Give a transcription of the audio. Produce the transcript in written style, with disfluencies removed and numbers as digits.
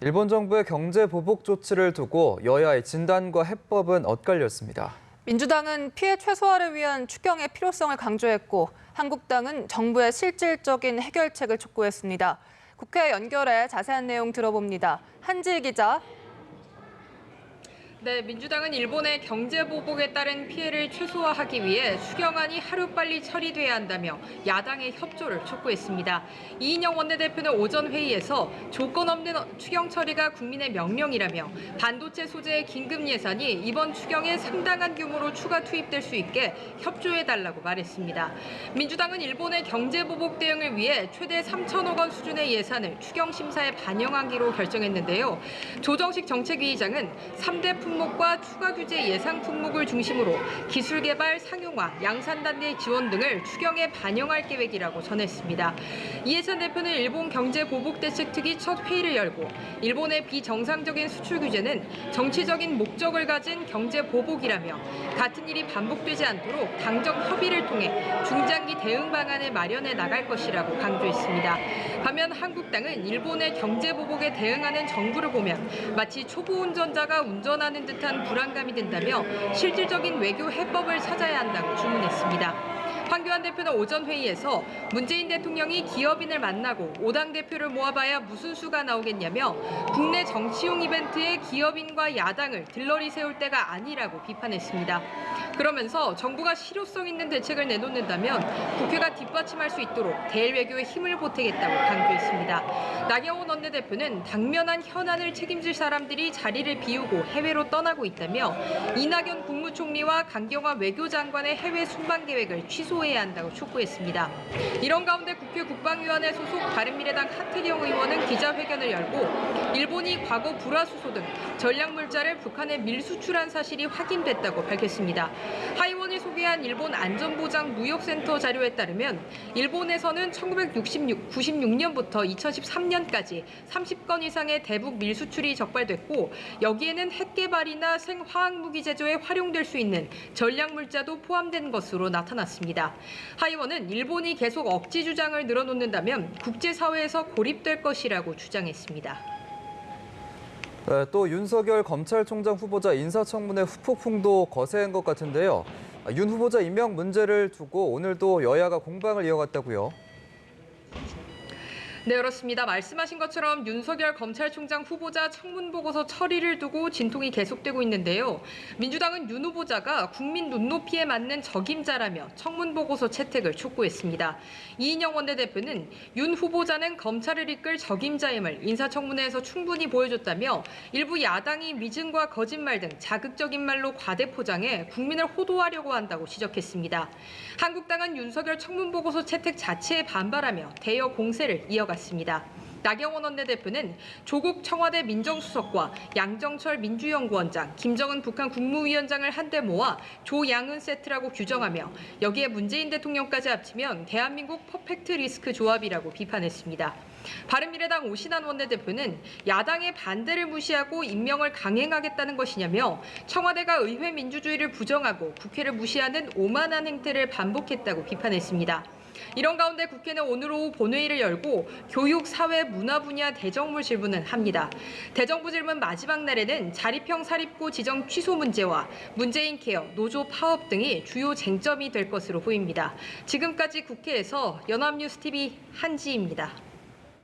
일본 정부의 경제 보복 조치를 두고 여야의 진단과 해법은 엇갈렸습니다. 민주당은 피해 최소화를 위한 추경의 필요성을 강조했고 한국당은 정부의 실질적인 해결책을 촉구했습니다. 국회 연결해 자세한 내용 들어봅니다. 한지희 기자. 네, 민주당은 일본의 경제 보복에 따른 피해를 최소화하기 위해 추경안이 하루빨리 처리돼야 한다며 야당의 협조를 촉구했습니다. 이인영 원내대표는 오전 회의에서 조건 없는 추경 처리가 국민의 명령이라며 반도체 소재의 긴급 예산이 이번 추경에 상당한 규모로 추가 투입될 수 있게 협조해달라고 말했습니다. 민주당은 일본의 경제 보복 대응을 위해 최대 3천억 원 수준의 예산을 추경 심사에 반영하기로 결정했는데요. 조정식 정책위의장은 3대 품목과 추가 규제 예상 품목을 중심으로 기술 개발, 상용화, 양산단계 지원 등을 추경에 반영할 계획이라고 전했습니다. 이해찬 대표는 일본 경제 보복 대책 특위 첫 회의를 열고 일본의 비정상적인 수출 규제는 정치적인 목적을 가진 경제 보복이라며 같은 일이 반복되지 않도록 당정 협의를 통해 중장기 대응 방안을 마련해 나갈 것이라고 강조했습니다. 반면 한국당은 일본의 경제 보복에 대응하는 정부를 보면 마치 초보 운전자가 운전하는 듯한 불안감이 든다며 실질적인 외교 해법을 찾아야 한다고 주문했습니다. 황교안 대표는 오전 회의에서 문재인 대통령이 기업인을 만나고 5당 대표를 모아봐야 무슨 수가 나오겠냐며 국내 정치용 이벤트에 기업인과 야당을 들러리 세울 때가 아니라고 비판했습니다. 그러면서 정부가 실효성 있는 대책을 내놓는다면 국회가 뒷받침할 수 있도록 대외교에 힘을 보태겠다고 강조했습니다. 나경원 원내대표는 당면한 현안을 책임질 사람들이 자리를 비우고 해외로 떠나고 있다며 이낙연 국무총리와 강경화 외교장관의 해외 순방 계획을 취소해야 한다고 촉구했습니다. 이런 가운데 국회 국방위원회 소속 바른미래당 하태경 의원은 기자회견을 열고 일본이 과거 불화수소 등 전략물자를 북한에 밀수출한 사실이 확인됐다고 밝혔습니다. 하 의원이 소개한 일본 안전보장 무역센터 자료에 따르면 일본에서는 1996년부터 2013년까지 30건 이상의 대북 밀수출이 적발됐고 여기에는 핵 개발이나 생화학무기 제조에 활용될 수 있는 전략물자도 포함된 것으로 나타났습니다. 하 의원은 일본이 계속 억지 주장을 늘어놓는다면 국제사회에서 고립될 것이라고 주장했습니다. 네, 또 윤석열 검찰총장 후보자 인사청문회 후폭풍도 거센 것 같은데요. 윤 후보자 임명 문제를 두고 오늘도 여야가 공방을 이어갔다고요. 네, 그렇습니다. 말씀하신 것처럼 윤석열 검찰총장 후보자 청문보고서 처리를 두고 진통이 계속되고 있는데요. 민주당은 윤 후보자가 국민 눈높이에 맞는 적임자라며 청문보고서 채택을 촉구했습니다. 이인영 원내대표는 윤 후보자는 검찰을 이끌 적임자임을 인사청문회에서 충분히 보여줬다며 일부 야당이 미증과 거짓말 등 자극적인 말로 과대포장해 국민을 호도하려고 한다고 지적했습니다. 한국당은 윤석열 청문보고서 채택 자체에 반발하며 대여 공세를 이어갔습니다. 나경원 원내대표는 조국 청와대 민정수석과 양정철 민주연구원장, 김정은 북한 국무위원장을 한데 모아 조양은 세트라고 규정하며 여기에 문재인 대통령까지 합치면 대한민국 퍼펙트 리스크 조합이라고 비판했습니다. 바른미래당 오신환 원내대표는 야당의 반대를 무시하고 임명을 강행하겠다는 것이냐며 청와대가 의회 민주주의를 부정하고 국회를 무시하는 오만한 행태를 반복했다고 비판했습니다. 이런 가운데 국회는 오늘 오후 본회의를 열고 교육, 사회, 문화 분야 대정부 질문을 합니다. 대정부 질문 마지막 날에는 자립형 사립고 지정 취소 문제와 문재인 케어, 노조 파업 등이 주요 쟁점이 될 것으로 보입니다. 지금까지 국회에서 연합뉴스TV 한지희입니다.